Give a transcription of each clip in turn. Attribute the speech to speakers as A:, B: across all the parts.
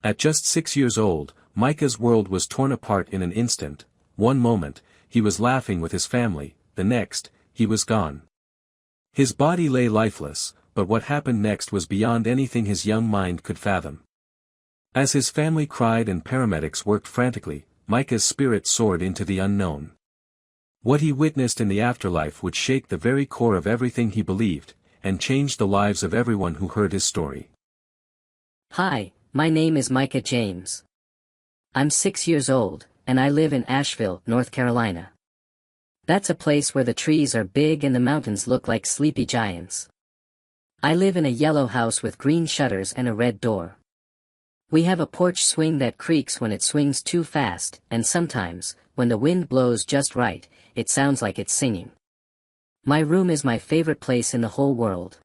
A: At just 6 years old, Micah's world was torn apart in an instant. One moment, he was laughing with his family, the next, he was gone. His body lay lifeless, but what happened next was beyond anything his young mind could fathom. As his family cried and paramedics worked frantically, Micah's spirit soared into the unknown. What he witnessed in the afterlife would shake the very core of everything he believed, and change the lives of everyone who heard his story.
B: Hi, my name is Micah James. I'm 6 years old, and I live in Asheville, North Carolina. That's a place where the trees are big and the mountains look like sleepy giants. I live in a yellow house with green shutters and a red door. We have a porch swing that creaks when it swings too fast, and sometimes, when the wind blows just right, it sounds like it's singing. My room is my favorite place in the whole world.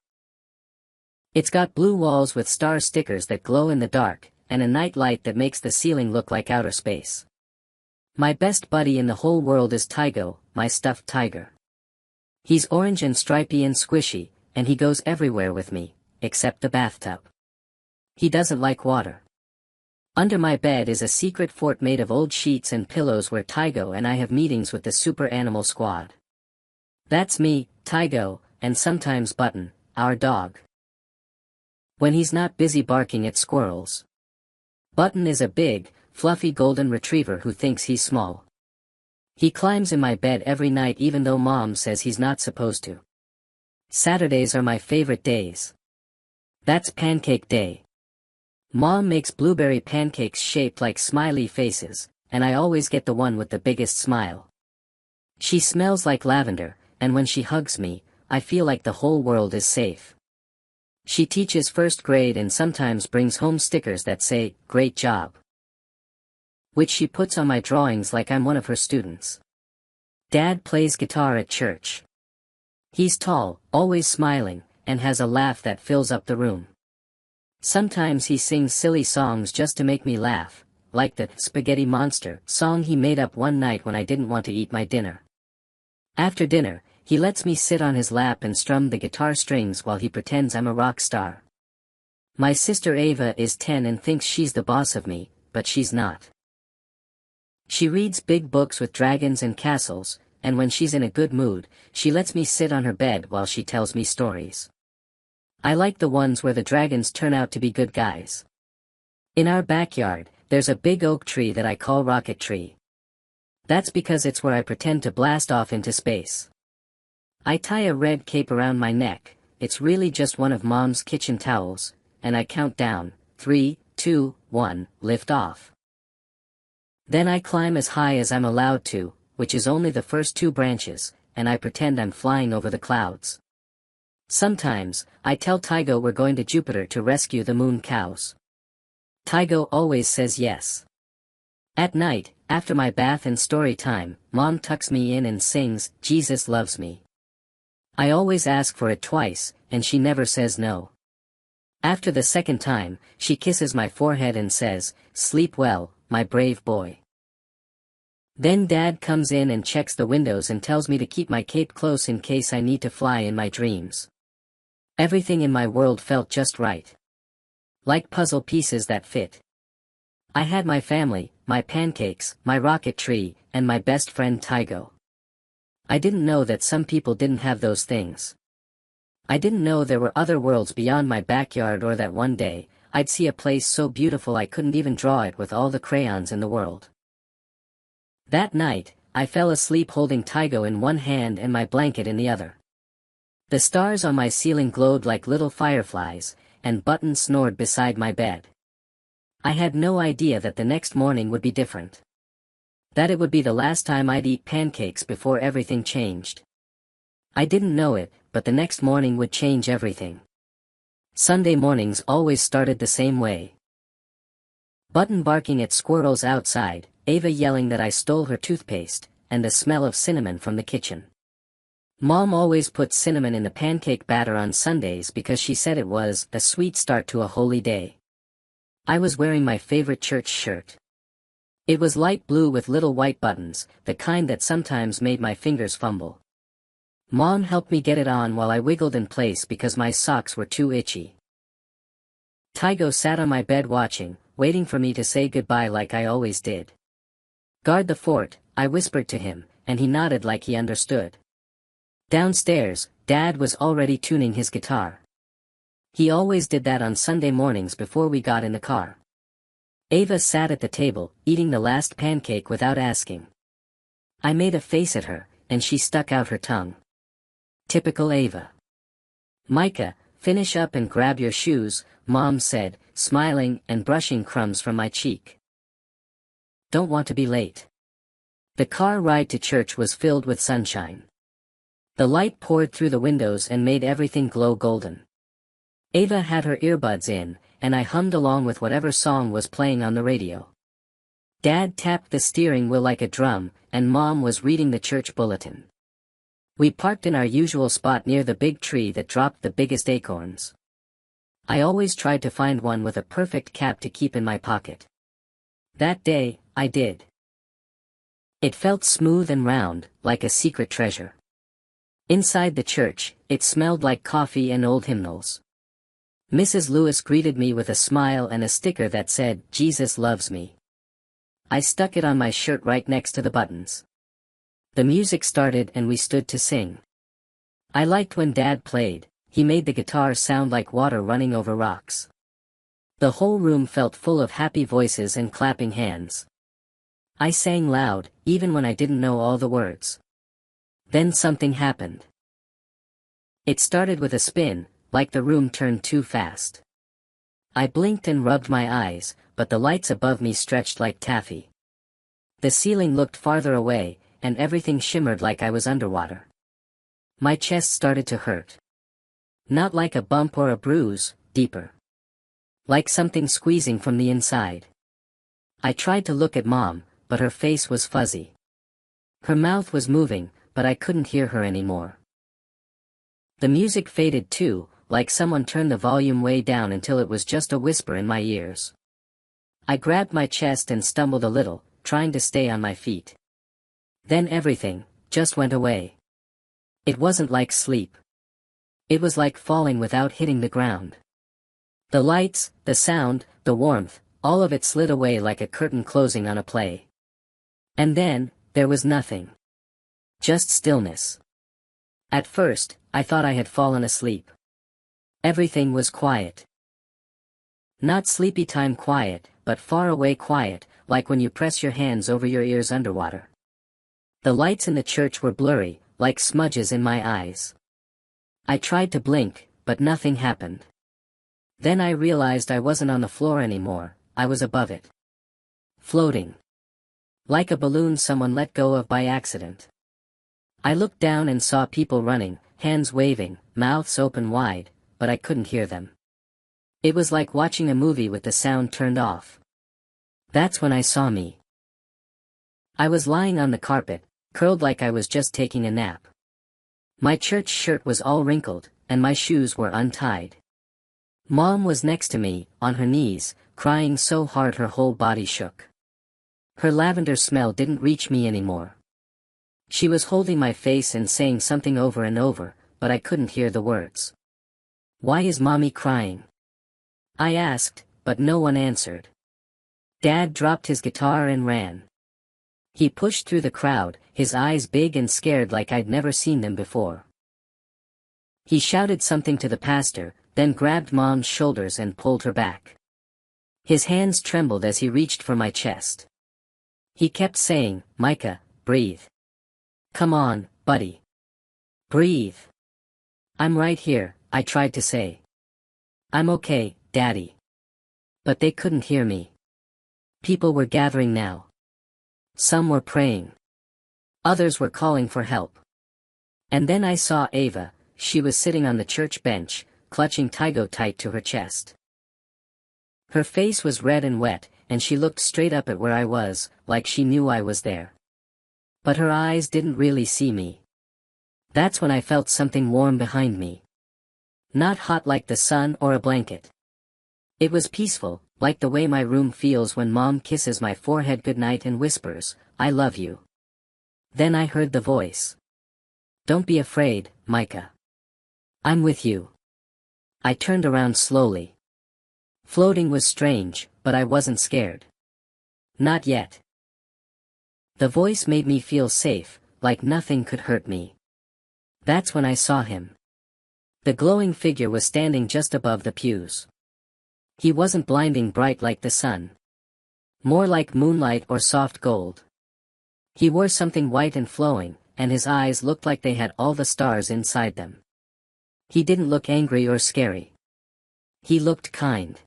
B: It's got blue walls with star stickers that glow in the dark, and a night light that makes the ceiling look like outer space. My best buddy in the whole world is Tygo, my stuffed tiger. He's orange and stripy and squishy, and he goes everywhere with me, except the bathtub. He doesn't like water. Under my bed is a secret fort made of old sheets and pillows where Tygo and I have meetings with the super animal squad. That's me, Tygo, and sometimes Button, our dog. When he's not busy barking at squirrels. Button is a big, fluffy golden retriever who thinks he's small. He climbs in my bed every night even though Mom says he's not supposed to. Saturdays are my favorite days. That's pancake day. Mom makes blueberry pancakes shaped like smiley faces, and I always get the one with the biggest smile. She smells like lavender, and when she hugs me, I feel like the whole world is safe. She teaches first grade and sometimes brings home stickers that say, "Great job," which she puts on my drawings like I'm one of her students. Dad plays guitar at church. He's tall, always smiling, and has a laugh that fills up the room. Sometimes he sings silly songs just to make me laugh, like the Spaghetti Monster song he made up one night when I didn't want to eat my dinner. After dinner, he lets me sit on his lap and strum the guitar strings while he pretends I'm a rock star. My sister Ava is 10 and thinks she's the boss of me, but she's not. She reads big books with dragons and castles, and when she's in a good mood, she lets me sit on her bed while she tells me stories. I like the ones where the dragons turn out to be good guys. In our backyard, there's a big oak tree that I call Rocket Tree. That's because it's where I pretend to blast off into space. I tie a red cape around my neck, it's really just one of Mom's kitchen towels, and I count down, 3, 2, 1, lift off. Then I climb as high as I'm allowed to, which is only the first 2 branches, and I pretend I'm flying over the clouds. Sometimes, I tell Tygo we're going to Jupiter to rescue the moon cows. Tygo always says yes. At night, after my bath and story time, Mom tucks me in and sings, "Jesus Loves Me." I always ask for it twice, and she never says no. After the second time, she kisses my forehead and says, "Sleep well, my brave boy." Then Dad comes in and checks the windows and tells me to keep my cape close in case I need to fly in my dreams. Everything in my world felt just right. Like puzzle pieces that fit. I had my family, my pancakes, my rocket tree, and my best friend Tygo. I didn't know that some people didn't have those things. I didn't know there were other worlds beyond my backyard or that one day, I'd see a place so beautiful I couldn't even draw it with all the crayons in the world. That night, I fell asleep holding Tygo in one hand and my blanket in the other. The stars on my ceiling glowed like little fireflies, and Button snored beside my bed. I had no idea that the next morning would be different. That it would be the last time I'd eat pancakes before everything changed. I didn't know it, but the next morning would change everything. Sunday mornings always started the same way. Button barking at squirrels outside, Ava yelling that I stole her toothpaste, and the smell of cinnamon from the kitchen. Mom always puts cinnamon in the pancake batter on Sundays because she said it was a sweet start to a holy day. I was wearing my favorite church shirt. It was light blue with little white buttons, the kind that sometimes made my fingers fumble. Mom helped me get it on while I wiggled in place because my socks were too itchy. Tygo sat on my bed watching, waiting for me to say goodbye like I always did. "Guard the fort," I whispered to him, and he nodded like he understood. Downstairs, Dad was already tuning his guitar. He always did that on Sunday mornings before we got in the car. Ava sat at the table, eating the last pancake without asking. I made a face at her, and she stuck out her tongue. Typical Ava. "Micah, finish up and grab your shoes," Mom said, smiling and brushing crumbs from my cheek. "Don't want to be late." The car ride to church was filled with sunshine. The light poured through the windows and made everything glow golden. Ava had her earbuds in, and I hummed along with whatever song was playing on the radio. Dad tapped the steering wheel like a drum, and Mom was reading the church bulletin. We parked in our usual spot near the big tree that dropped the biggest acorns. I always tried to find one with a perfect cap to keep in my pocket. That day, I did. It felt smooth and round, like a secret treasure. Inside the church, it smelled like coffee and old hymnals. Mrs. Lewis greeted me with a smile and a sticker that said, "Jesus loves me." I stuck it on my shirt right next to the buttons. The music started and we stood to sing. I liked when Dad played. He made the guitar sound like water running over rocks. The whole room felt full of happy voices and clapping hands. I sang loud, even when I didn't know all the words. Then something happened. It started with a spin, like the room turned too fast. I blinked and rubbed my eyes, but the lights above me stretched like taffy. The ceiling looked farther away, and everything shimmered like I was underwater. My chest started to hurt. Not like a bump or a bruise, deeper. Like something squeezing from the inside. I tried to look at Mom, but her face was fuzzy. Her mouth was moving, but I couldn't hear her anymore. The music faded too, like someone turned the volume way down until it was just a whisper in my ears. I grabbed my chest and stumbled a little, trying to stay on my feet. Then everything just went away. It wasn't like sleep. It was like falling without hitting the ground. The lights, the sound, the warmth, all of it slid away like a curtain closing on a play. And then, there was nothing. Just stillness. At first, I thought I had fallen asleep. Everything was quiet. Not sleepy time quiet, but far away quiet, like when you press your hands over your ears underwater. The lights in the church were blurry, like smudges in my eyes. I tried to blink, but nothing happened. Then I realized I wasn't on the floor anymore, I was above it. Floating. Like a balloon someone let go of by accident. I looked down and saw people running, hands waving, mouths open wide, but I couldn't hear them. It was like watching a movie with the sound turned off. That's when I saw me. I was lying on the carpet, curled like I was just taking a nap. My church shirt was all wrinkled, and my shoes were untied. Mom was next to me, on her knees, crying so hard her whole body shook. Her lavender smell didn't reach me anymore. She was holding my face and saying something over and over, but I couldn't hear the words. "Why is Mommy crying?" I asked, but no one answered. Dad dropped his guitar and ran. He pushed through the crowd, his eyes big and scared like I'd never seen them before. He shouted something to the pastor, then grabbed Mom's shoulders and pulled her back. His hands trembled as he reached for my chest. He kept saying, "Micah, breathe. Come on, buddy. Breathe." "I'm right here," I tried to say. "I'm okay, Daddy." But they couldn't hear me. People were gathering now. Some were praying. Others were calling for help. And then I saw Ava. She was sitting on the church bench, clutching Tygo tight to her chest. Her face was red and wet, and she looked straight up at where I was, like she knew I was there. But her eyes didn't really see me. That's when I felt something warm behind me. Not hot like the sun or a blanket. It was peaceful, like the way my room feels when Mom kisses my forehead goodnight and whispers, "I love you." Then I heard the voice. "Don't be afraid, Micah. I'm with you." I turned around slowly. Floating was strange, but I wasn't scared. Not yet. The voice made me feel safe, like nothing could hurt me. That's when I saw him. The glowing figure was standing just above the pews. He wasn't blinding bright like the sun. More like moonlight or soft gold. He wore something white and flowing, and his eyes looked like they had all the stars inside them. He didn't look angry or scary. He looked kind.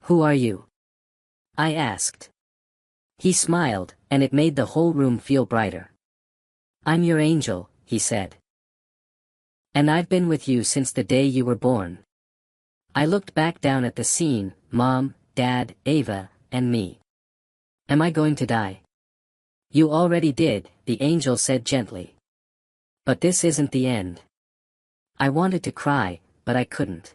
B: "Who are you?" I asked. He smiled, and it made the whole room feel brighter. "I'm your angel," he said. "And I've been with you since the day you were born." I looked back down at the scene, Mom, Dad, Ava, and me. "Am I going to die?" "You already did," the angel said gently. "But this isn't the end." I wanted to cry, but I couldn't.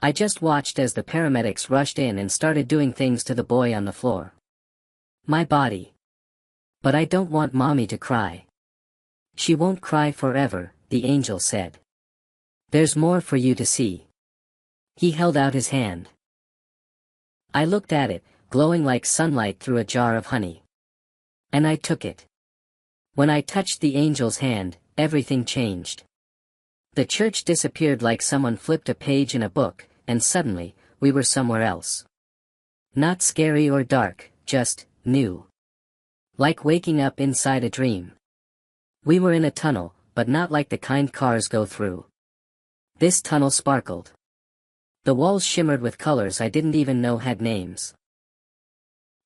B: I just watched as the paramedics rushed in and started doing things to the boy on the floor. My body. "But I don't want Mommy to cry." "She won't cry forever," the angel said. "There's more for you to see." He held out his hand. I looked at it, glowing like sunlight through a jar of honey. And I took it. When I touched the angel's hand, everything changed. The church disappeared like someone flipped a page in a book, and suddenly, we were somewhere else. Not scary or dark, just new. Like waking up inside a dream. We were in a tunnel, but not like the kind cars go through. This tunnel sparkled. The walls shimmered with colors I didn't even know had names.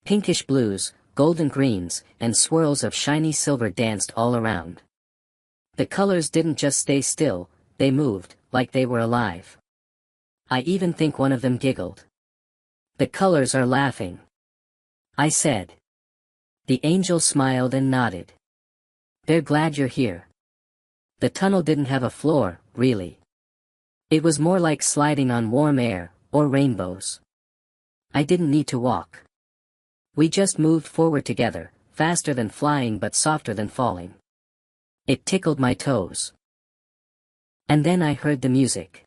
B: Pinkish blues, golden greens, and swirls of shiny silver danced all around. The colors didn't just stay still, they moved, like they were alive. I even think one of them giggled. "The colors are laughing," I said. The angel smiled and nodded. "They're glad you're here." The tunnel didn't have a floor, really. It was more like sliding on warm air, or rainbows. I didn't need to walk. We just moved forward together, faster than flying but softer than falling. It tickled my toes. And then I heard the music.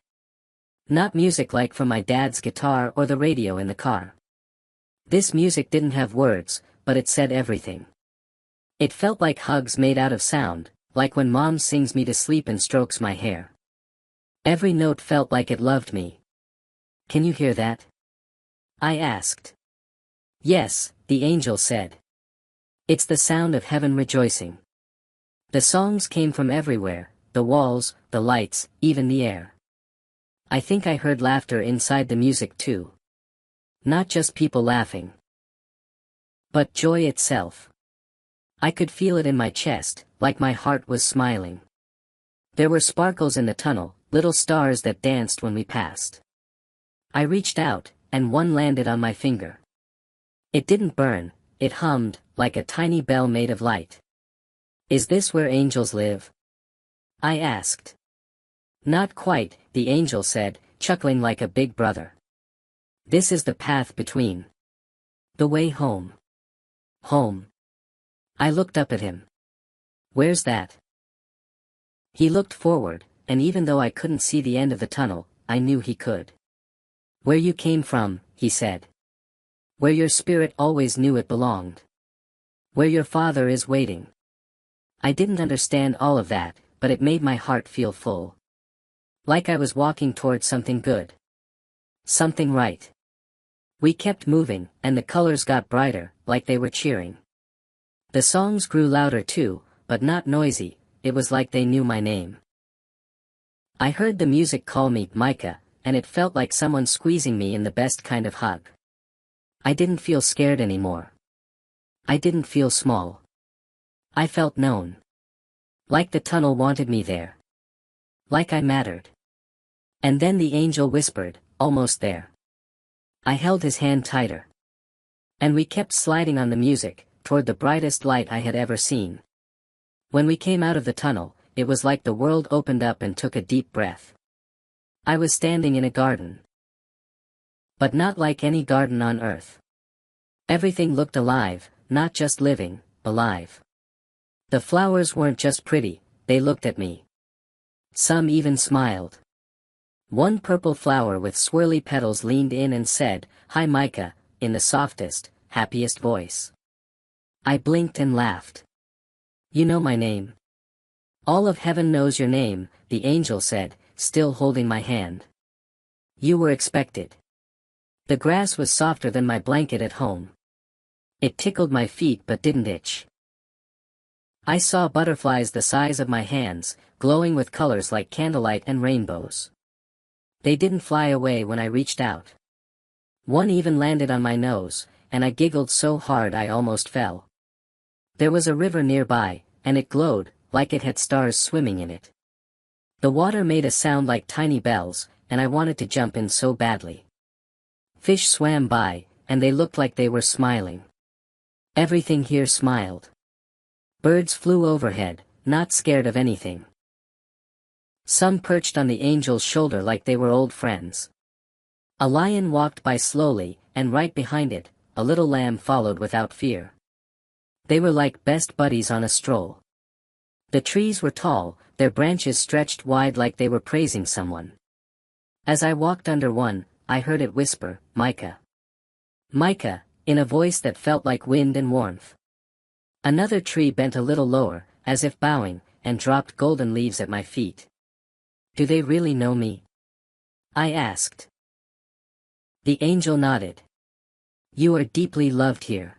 B: Not music like from my dad's guitar or the radio in the car. This music didn't have words, but it said everything. It felt like hugs made out of sound, like when Mom sings me to sleep and strokes my hair. Every note felt like it loved me. "Can you hear that?" I asked. "Yes," the angel said. "It's the sound of heaven rejoicing." The songs came from everywhere, the walls, the lights, even the air. I think I heard laughter inside the music too. Not just people laughing. But joy itself. I could feel it in my chest, like my heart was smiling. There were sparkles in the tunnel, little stars that danced when we passed. I reached out, and one landed on my finger. It didn't burn, it hummed, like a tiny bell made of light. "Is this where angels live?" I asked. "Not quite," the angel said, chuckling like a big brother. "This is the path between. The way home." "Home." I looked up at him. "Where's that?" He looked forward, and even though I couldn't see the end of the tunnel, I knew he could. "Where you came from," he said. "Where your spirit always knew it belonged. Where your father is waiting." I didn't understand all of that, but it made my heart feel full. Like I was walking towards something good. Something right. We kept moving, and the colors got brighter, like they were cheering. The songs grew louder too, but not noisy, it was like they knew my name. I heard the music call me Micah, and it felt like someone squeezing me in the best kind of hug. I didn't feel scared anymore. I didn't feel small. I felt known. Like the tunnel wanted me there. Like I mattered. And then the angel whispered, "Almost there." I held his hand tighter. And we kept sliding on the music, toward the brightest light I had ever seen. When we came out of the tunnel, it was like the world opened up and took a deep breath. I was standing in a garden. But not like any garden on earth. Everything looked alive, not just living, alive. The flowers weren't just pretty, they looked at me. Some even smiled. One purple flower with swirly petals leaned in and said, "Hi Micah, in the softest, happiest voice. I blinked and laughed. You know my name. All of heaven knows your name, the angel said, still holding my hand. You were expected. The grass was softer than my blanket at home. It tickled my feet but didn't itch. I saw butterflies the size of my hands, glowing with colors like candlelight and rainbows. They didn't fly away when I reached out. One even landed on my nose, and I giggled so hard I almost fell. There was a river nearby, and it glowed, like it had stars swimming in it. The water made a sound like tiny bells, and I wanted to jump in so badly. Fish swam by, and they looked like they were smiling. Everything here smiled. Birds flew overhead, not scared of anything. Some perched on the angel's shoulder like they were old friends. A lion walked by slowly, and right behind it, a little lamb followed without fear. They were like best buddies on a stroll. The trees were tall, their branches stretched wide like they were praising someone. As I walked under one, I heard it whisper, Micah. Micah, in a voice that felt like wind and warmth. Another tree bent a little lower, as if bowing, and dropped golden leaves at my feet. Do they really know me? I asked. The angel nodded. You are deeply loved here.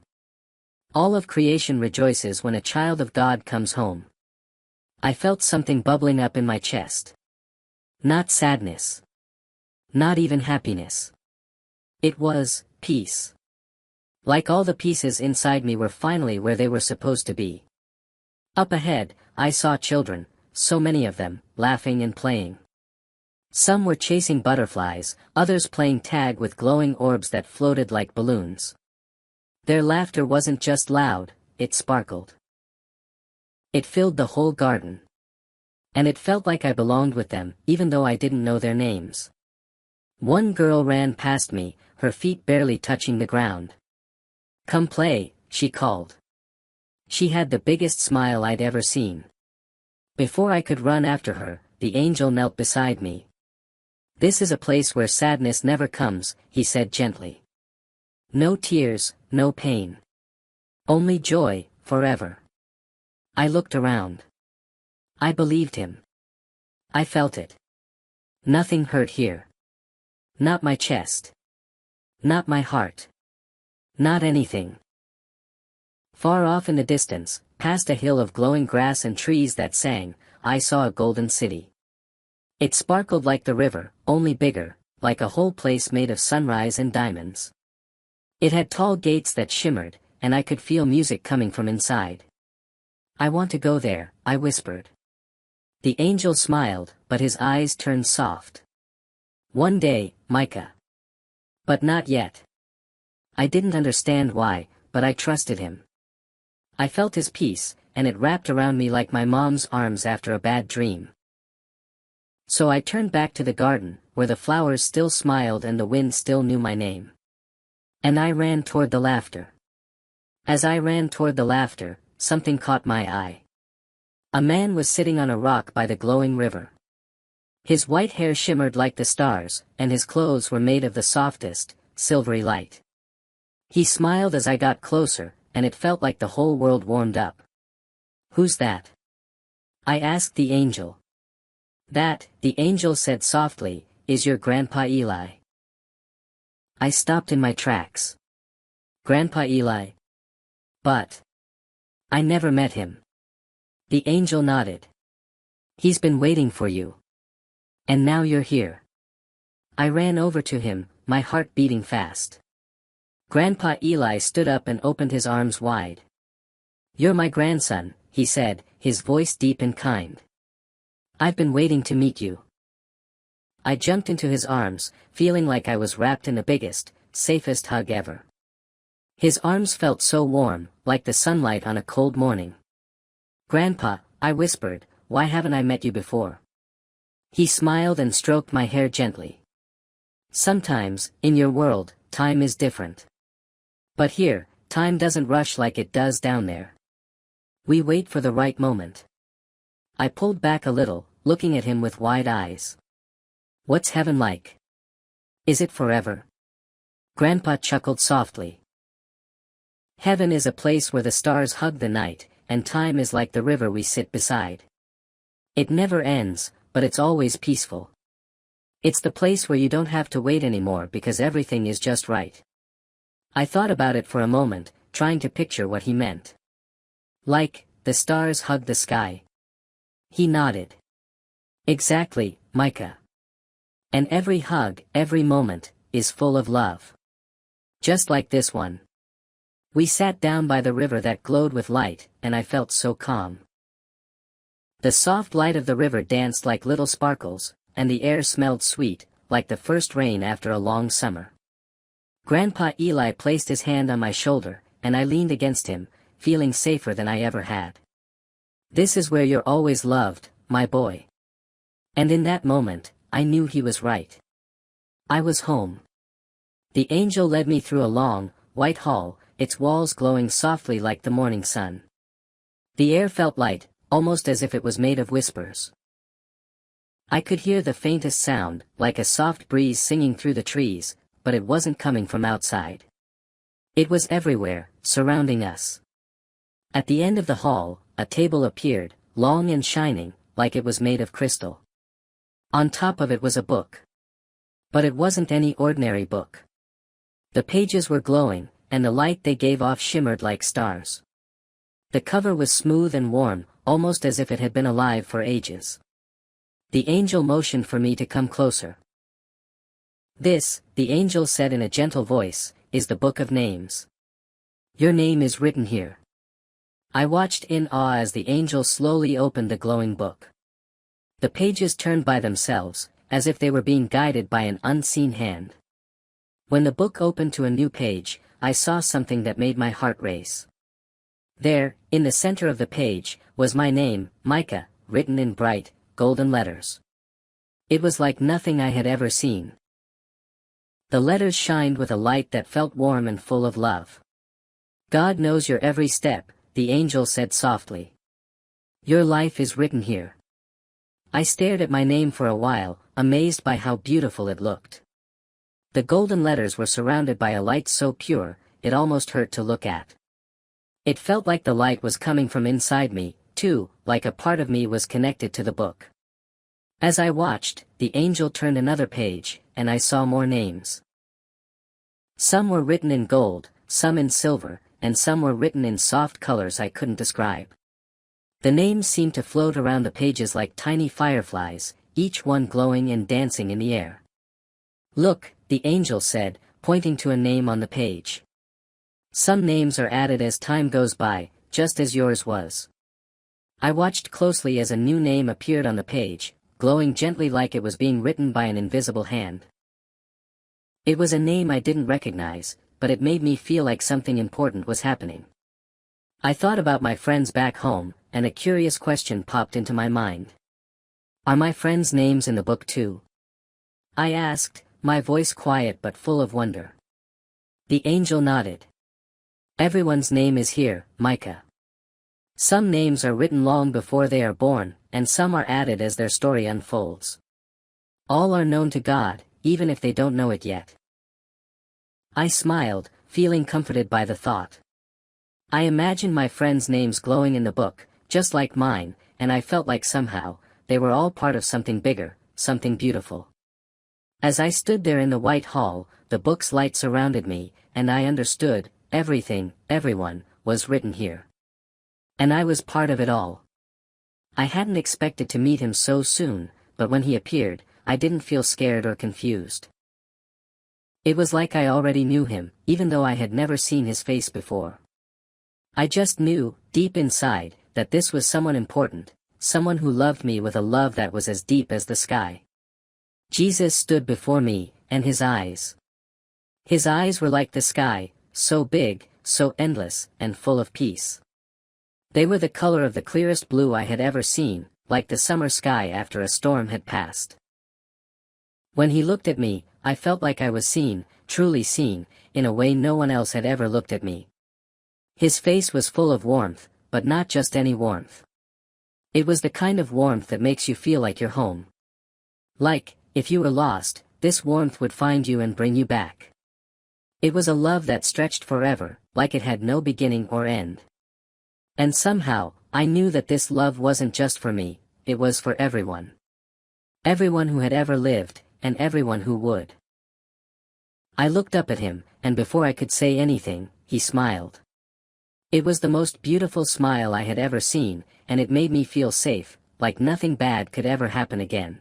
B: All of creation rejoices when a child of God comes home. I felt something bubbling up in my chest. Not sadness. Not even happiness. It was peace. Like all the pieces inside me were finally where they were supposed to be. Up ahead, I saw children, so many of them, laughing and playing. Some were chasing butterflies, others playing tag with glowing orbs that floated like balloons. Their laughter wasn't just loud, it sparkled. It filled the whole garden. And it felt like I belonged with them, even though I didn't know their names. One girl ran past me, her feet barely touching the ground. Come play, she called. She had the biggest smile I'd ever seen. Before I could run after her, the angel knelt beside me. This is a place where sadness never comes, he said gently. No tears, no pain. Only joy, forever. I looked around. I believed him. I felt it. Nothing hurt here. Not my chest. Not my heart. Not anything. Far off in the distance, past a hill of glowing grass and trees that sang, I saw a golden city. It sparkled like the river, only bigger, like a whole place made of sunrise and diamonds. It had tall gates that shimmered, and I could feel music coming from inside. I want to go there, I whispered. The angel smiled, but his eyes turned soft. One day, Micah. But not yet. I didn't understand why, but I trusted him. I felt his peace, and it wrapped around me like my mom's arms after a bad dream. So I turned back to the garden, where the flowers still smiled and the wind still knew my name. And I ran toward the laughter. As I ran toward the laughter, something caught my eye. A man was sitting on a rock by the glowing river. His white hair shimmered like the stars, and his clothes were made of the softest, silvery light. He smiled as I got closer, and it felt like the whole world warmed up. Who's that? I asked the angel. That, the angel said softly, is your Grandpa Eli. I stopped in my tracks. Grandpa Eli? But I never met him. The angel nodded. He's been waiting for you. And now you're here. I ran over to him, my heart beating fast. Grandpa Eli stood up and opened his arms wide. You're my grandson, he said, his voice deep and kind. I've been waiting to meet you. I jumped into his arms, feeling like I was wrapped in the biggest, safest hug ever. His arms felt so warm, like the sunlight on a cold morning. Grandpa, I whispered, why haven't I met you before? He smiled and stroked my hair gently. Sometimes, in your world, time is different. But here, time doesn't rush like it does down there. We wait for the right moment. I pulled back a little, looking at him with wide eyes. What's heaven like? Is it forever? Grandpa chuckled softly. Heaven is a place where the stars hug the night, and time is like the river we sit beside. It never ends, but it's always peaceful. It's the place where you don't have to wait anymore because everything is just right. I thought about it for a moment, trying to picture what he meant. Like, the stars hug the sky. He nodded. Exactly, Micah. And every hug, every moment, is full of love. Just like this one. We sat down by the river that glowed with light, and I felt so calm. The soft light of the river danced like little sparkles, and the air smelled sweet, like the first rain after a long summer. Grandpa Eli placed his hand on my shoulder, and I leaned against him, feeling safer than I ever had. This is where you're always loved, my boy. And in that moment, I knew he was right. I was home. The angel led me through a long, white hall, its walls glowing softly like the morning sun. The air felt light, almost as if it was made of whispers. I could hear the faintest sound, like a soft breeze singing through the trees, but it wasn't coming from outside. It was everywhere, surrounding us. At the end of the hall, a table appeared, long and shining, like it was made of crystal. On top of it was a book. But it wasn't any ordinary book. The pages were glowing, and the light they gave off shimmered like stars. The cover was smooth and warm, almost as if it had been alive for ages. The angel motioned for me to come closer. This, the angel said in a gentle voice, is the book of names. Your name is written here. I watched in awe as the angel slowly opened the glowing book. The pages turned by themselves, as if they were being guided by an unseen hand. When the book opened to a new page, I saw something that made my heart race. There, in the center of the page, was my name, Micah, written in bright, golden letters. It was like nothing I had ever seen. The letters shined with a light that felt warm and full of love. God knows your every step, the angel said softly. Your life is written here. I stared at my name for a while, amazed by how beautiful it looked. The golden letters were surrounded by a light so pure, it almost hurt to look at. It felt like the light was coming from inside me, too, like a part of me was connected to the book. As I watched, the angel turned another page, and I saw more names. Some were written in gold, some in silver, and some were written in soft colors I couldn't describe. The names seemed to float around the pages like tiny fireflies, each one glowing and dancing in the air. Look, the angel said, pointing to a name on the page. Some names are added as time goes by, just as yours was. I watched closely as a new name appeared on the page, glowing gently like it was being written by an invisible hand. It was a name I didn't recognize, but it made me feel like something important was happening. I thought about my friends back home, and a curious question popped into my mind. Are my friends' names in the book too? I asked, my voice quiet but full of wonder. The angel nodded. Everyone's name is here, Micah. Some names are written long before they are born, and some are added as their story unfolds. All are known to God, even if they don't know it yet. I smiled, feeling comforted by the thought. I imagined my friends' names glowing in the book, just like mine, and I felt like somehow, they were all part of something bigger, something beautiful. As I stood there in the white hall, the book's light surrounded me, and I understood, everything, everyone, was written here. And I was part of it all. I hadn't expected to meet him so soon, but when he appeared, I didn't feel scared or confused. It was like I already knew him, even though I had never seen his face before. I just knew, deep inside, that this was someone important, someone who loved me with a love that was as deep as the sky. Jesus stood before me, and his eyes. His eyes were like the sky, so big, so endless, and full of peace. They were the color of the clearest blue I had ever seen, like the summer sky after a storm had passed. When he looked at me, I felt like I was seen, truly seen, in a way no one else had ever looked at me. His face was full of warmth, but not just any warmth. It was the kind of warmth that makes you feel like you're home. Like, if you were lost, this warmth would find you and bring you back. It was a love that stretched forever, like it had no beginning or end. And somehow, I knew that this love wasn't just for me, it was for everyone. Everyone who had ever lived, and everyone who would. I looked up at him, and before I could say anything, he smiled. It was the most beautiful smile I had ever seen, and it made me feel safe, like nothing bad could ever happen again.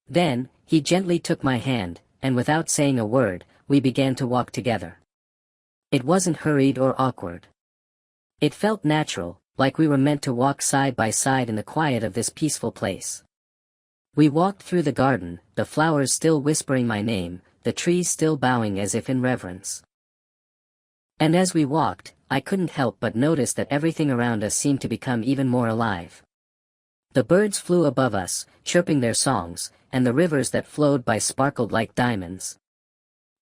B: Then, he gently took my hand, and without saying a word, we began to walk together. It wasn't hurried or awkward. It felt natural, like we were meant to walk side by side in the quiet of this peaceful place. We walked through the garden, the flowers still whispering my name, the trees still bowing as if in reverence. And as we walked, I couldn't help but notice that everything around us seemed to become even more alive. The birds flew above us, chirping their songs, and the rivers that flowed by sparkled like diamonds.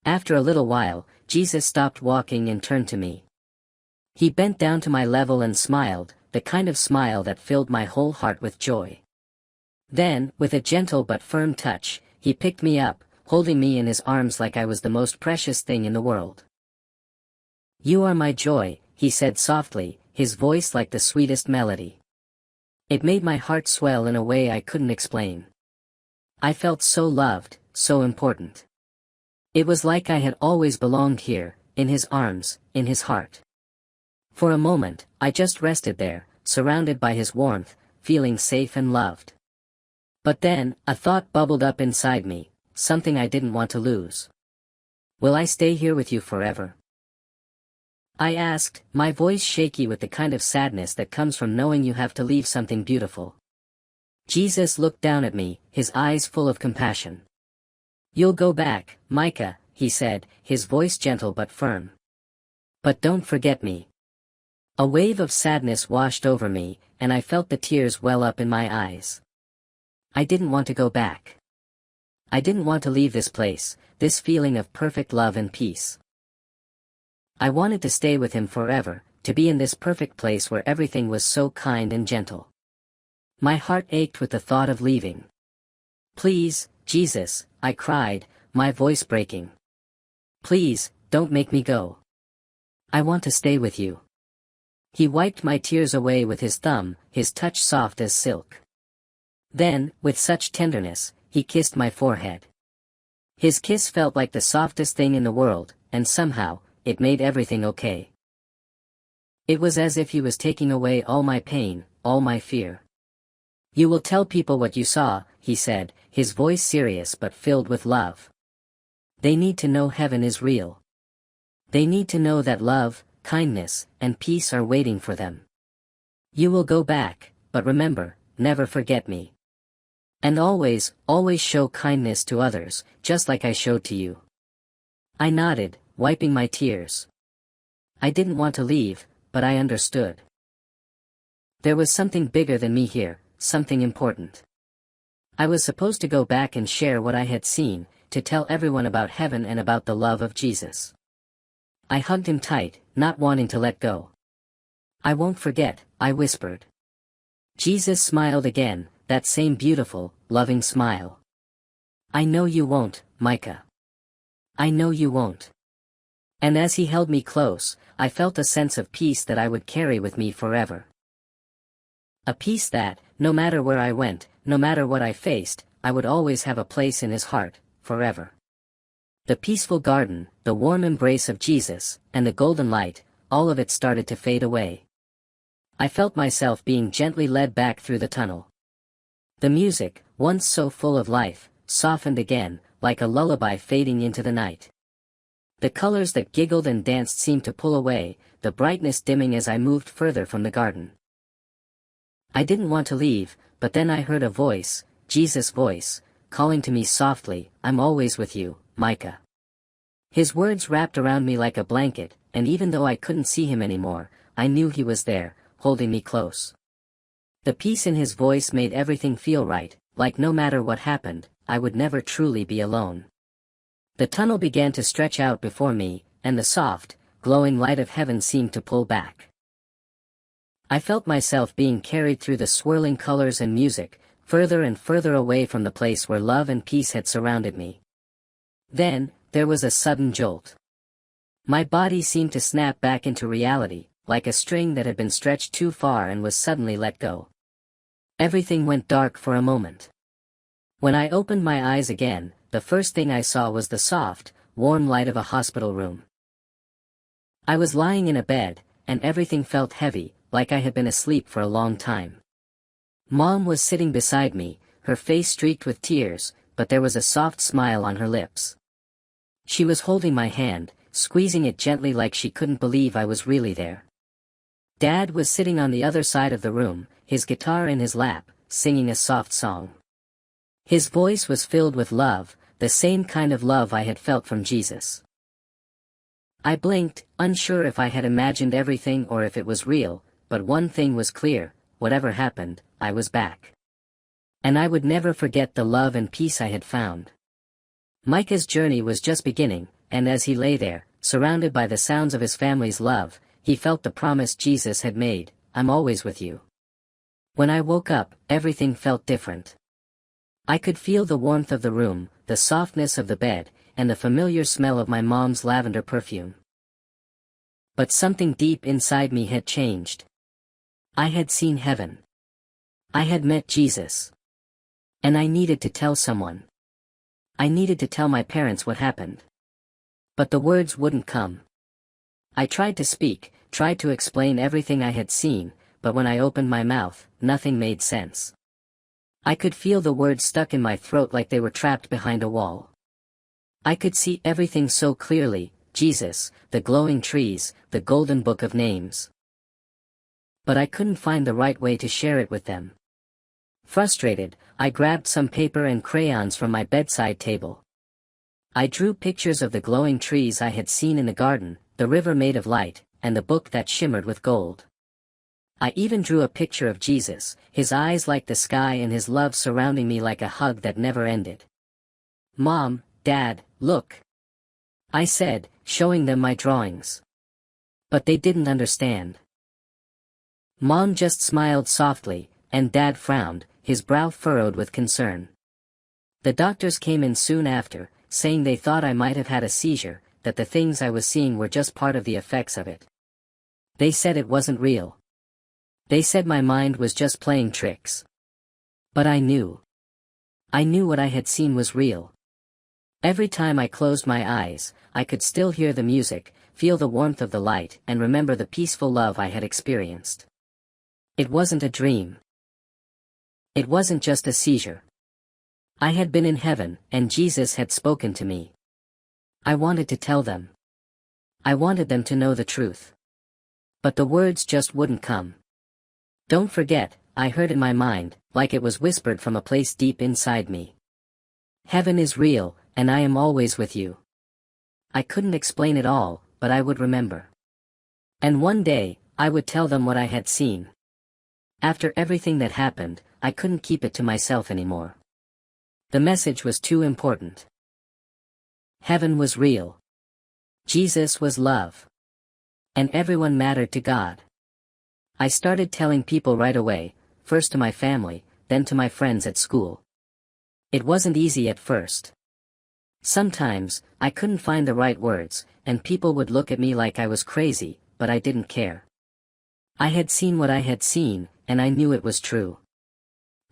B: After a little while, Jesus stopped walking and turned to me. He bent down to my level and smiled, the kind of smile that filled my whole heart with joy. Then, with a gentle but firm touch, he picked me up, holding me in his arms like I was the most precious thing in the world. "You are my joy," he said softly, his voice like the sweetest melody. It made my heart swell in a way I couldn't explain. I felt so loved, so important. It was like I had always belonged here, in his arms, in his heart. For a moment, I just rested there, surrounded by his warmth, feeling safe and loved. But then, a thought bubbled up inside me, something I didn't want to lose. "Will I stay here with you forever?" I asked, my voice shaky with the kind of sadness that comes from knowing you have to leave something beautiful. Jesus looked down at me, his eyes full of compassion. "You'll go back, Micah," he said, his voice gentle but firm. "But don't forget me." A wave of sadness washed over me, and I felt the tears well up in my eyes. I didn't want to go back. I didn't want to leave this place, this feeling of perfect love and peace. I wanted to stay with him forever, to be in this perfect place where everything was so kind and gentle. My heart ached with the thought of leaving. "Please, Jesus," I cried, my voice breaking. "Please, don't make me go. I want to stay with you." He wiped my tears away with his thumb, his touch soft as silk. Then, with such tenderness, he kissed my forehead. His kiss felt like the softest thing in the world, and somehow, it made everything okay. It was as if he was taking away all my pain, all my fear. "You will tell people what you saw," he said, his voice serious but filled with love. "They need to know heaven is real. They need to know that love, kindness, and peace are waiting for them. You will go back, but remember, never forget me. And always, always show kindness to others, just like I showed to you." I nodded, wiping my tears. I didn't want to leave, but I understood. There was something bigger than me here, something important. I was supposed to go back and share what I had seen, to tell everyone about heaven and about the love of Jesus. I hugged him tight, not wanting to let go. "I won't forget," I whispered. Jesus smiled again, that same beautiful, loving smile. "I know you won't, Micah. I know you won't." And as he held me close, I felt a sense of peace that I would carry with me forever. A peace that, no matter where I went, no matter what I faced, I would always have a place in his heart, forever. The peaceful garden, the warm embrace of Jesus, and the golden light, all of it started to fade away. I felt myself being gently led back through the tunnel. The music, once so full of life, softened again, like a lullaby fading into the night. The colors that giggled and danced seemed to pull away, the brightness dimming as I moved further from the garden. I didn't want to leave, but then I heard a voice, Jesus' voice, calling to me softly, "I'm always with you, Micah." His words wrapped around me like a blanket, and even though I couldn't see him anymore, I knew he was there, holding me close. The peace in his voice made everything feel right, like no matter what happened, I would never truly be alone. The tunnel began to stretch out before me, and the soft, glowing light of heaven seemed to pull back. I felt myself being carried through the swirling colors and music, further and further away from the place where love and peace had surrounded me. Then, there was a sudden jolt. My body seemed to snap back into reality, like a string that had been stretched too far and was suddenly let go. Everything went dark for a moment. When I opened my eyes again, the first thing I saw was the soft, warm light of a hospital room. I was lying in a bed, and everything felt heavy, like I had been asleep for a long time. Mom was sitting beside me, her face streaked with tears, but there was a soft smile on her lips. She was holding my hand, squeezing it gently like she couldn't believe I was really there. Dad was sitting on the other side of the room, his guitar in his lap, singing a soft song. His voice was filled with love, the same kind of love I had felt from Jesus. I blinked, unsure if I had imagined everything or if it was real, but one thing was clear: whatever happened, I was back. And I would never forget the love and peace I had found. Micah's journey was just beginning, and as he lay there, surrounded by the sounds of his family's love, he felt the promise Jesus had made: "I'm always with you." When I woke up, everything felt different. I could feel the warmth of the room, the softness of the bed, and the familiar smell of my mom's lavender perfume. But something deep inside me had changed. I had seen heaven. I had met Jesus. And I needed to tell someone. I needed to tell my parents what happened. But the words wouldn't come. I tried to speak, tried to explain everything I had seen, but when I opened my mouth, nothing made sense. I could feel the words stuck in my throat like they were trapped behind a wall. I could see everything so clearly: Jesus, the glowing trees, the golden book of names. But I couldn't find the right way to share it with them. Frustrated, I grabbed some paper and crayons from my bedside table. I drew pictures of the glowing trees I had seen in the garden, the river made of light, and the book that shimmered with gold. I even drew a picture of Jesus, his eyes like the sky and his love surrounding me like a hug that never ended. "Mom, Dad, look," I said, showing them my drawings. But they didn't understand. Mom just smiled softly, and Dad frowned, his brow furrowed with concern. The doctors came in soon after, saying they thought I might have had a seizure, that the things I was seeing were just part of the effects of it. They said it wasn't real. They said my mind was just playing tricks. But I knew. I knew what I had seen was real. Every time I closed my eyes, I could still hear the music, feel the warmth of the light, and remember the peaceful love I had experienced. It wasn't a dream. It wasn't just a seizure. I had been in heaven, and Jesus had spoken to me. I wanted to tell them. I wanted them to know the truth. But the words just wouldn't come. "Don't forget," I heard in my mind, like it was whispered from a place deep inside me. "Heaven is real, and I am always with you." I couldn't explain it all, but I would remember. And one day, I would tell them what I had seen. After everything that happened, I couldn't keep it to myself anymore. The message was too important. Heaven was real. Jesus was love. And everyone mattered to God. I started telling people right away, first to my family, then to my friends at school. It wasn't easy at first. Sometimes, I couldn't find the right words, and people would look at me like I was crazy, but I didn't care. I had seen what I had seen, and I knew it was true.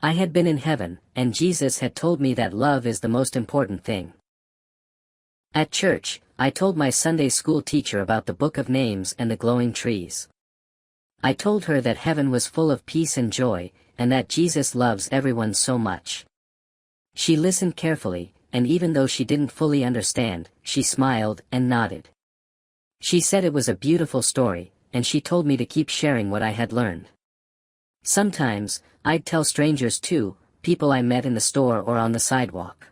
B: I had been in heaven, and Jesus had told me that love is the most important thing. At church, I told my Sunday school teacher about the book of names and the glowing trees. I told her that heaven was full of peace and joy, and that Jesus loves everyone so much. She listened carefully, and even though she didn't fully understand, she smiled and nodded. She said it was a beautiful story, and she told me to keep sharing what I had learned. Sometimes, I'd tell strangers too, people I met in the store or on the sidewalk.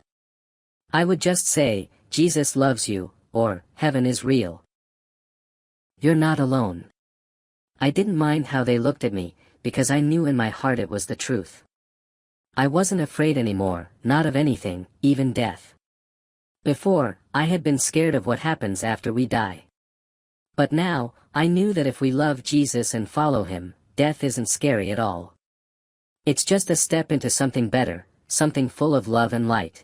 B: I would just say, "Jesus loves you," or, "Heaven is real. You're not alone." I didn't mind how they looked at me, because I knew in my heart it was the truth. I wasn't afraid anymore, not of anything, even death. Before, I had been scared of what happens after we die. But now, I knew that if we love Jesus and follow him, death isn't scary at all. It's just a step into something better, something full of love and light.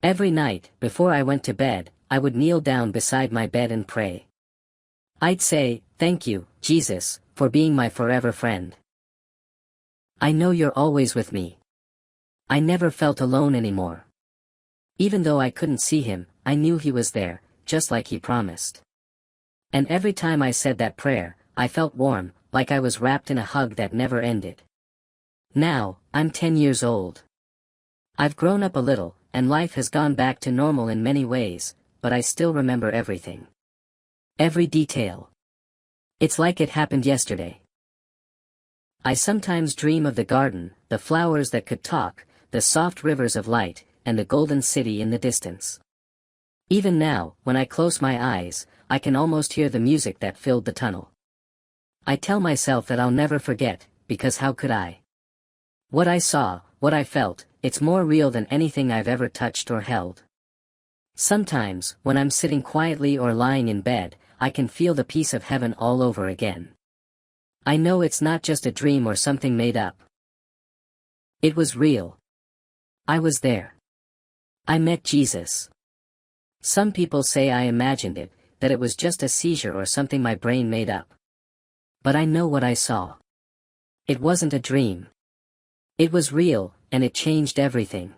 B: Every night, before I went to bed, I would kneel down beside my bed and pray. I'd say, "Thank you, Jesus, for being my forever friend. I know you're always with me." I never felt alone anymore. Even though I couldn't see him, I knew he was there, just like he promised. And every time I said that prayer, I felt warm, like I was wrapped in a hug that never ended. Now, I'm 10 years old. I've grown up a little, and life has gone back to normal in many ways, but I still remember everything. Every detail. It's like it happened yesterday. I sometimes dream of the garden, the flowers that could talk, the soft rivers of light, and the golden city in the distance. Even now, when I close my eyes, I can almost hear the music that filled the tunnel. I tell myself that I'll never forget, because how could I? What I saw, what I felt, it's more real than anything I've ever touched or held. Sometimes, when I'm sitting quietly or lying in bed, I can feel the peace of heaven all over again. I know it's not just a dream or something made up. It was real. I was there. I met Jesus. Some people say I imagined it, that it was just a seizure or something my brain made up. But I know what I saw. It wasn't a dream. It was real, and it changed everything.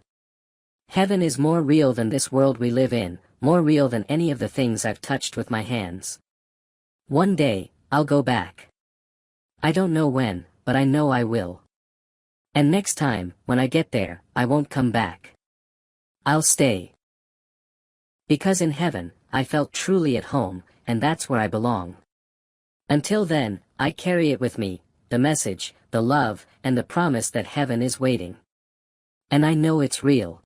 B: Heaven is more real than this world we live in, more real than any of the things I've touched with my hands. One day, I'll go back. I don't know when, but I know I will. And next time, when I get there, I won't come back. I'll stay. Because in heaven, I felt truly at home, and that's where I belong. Until then, I carry it with me, the message, the love, and the promise that heaven is waiting. And I know it's real.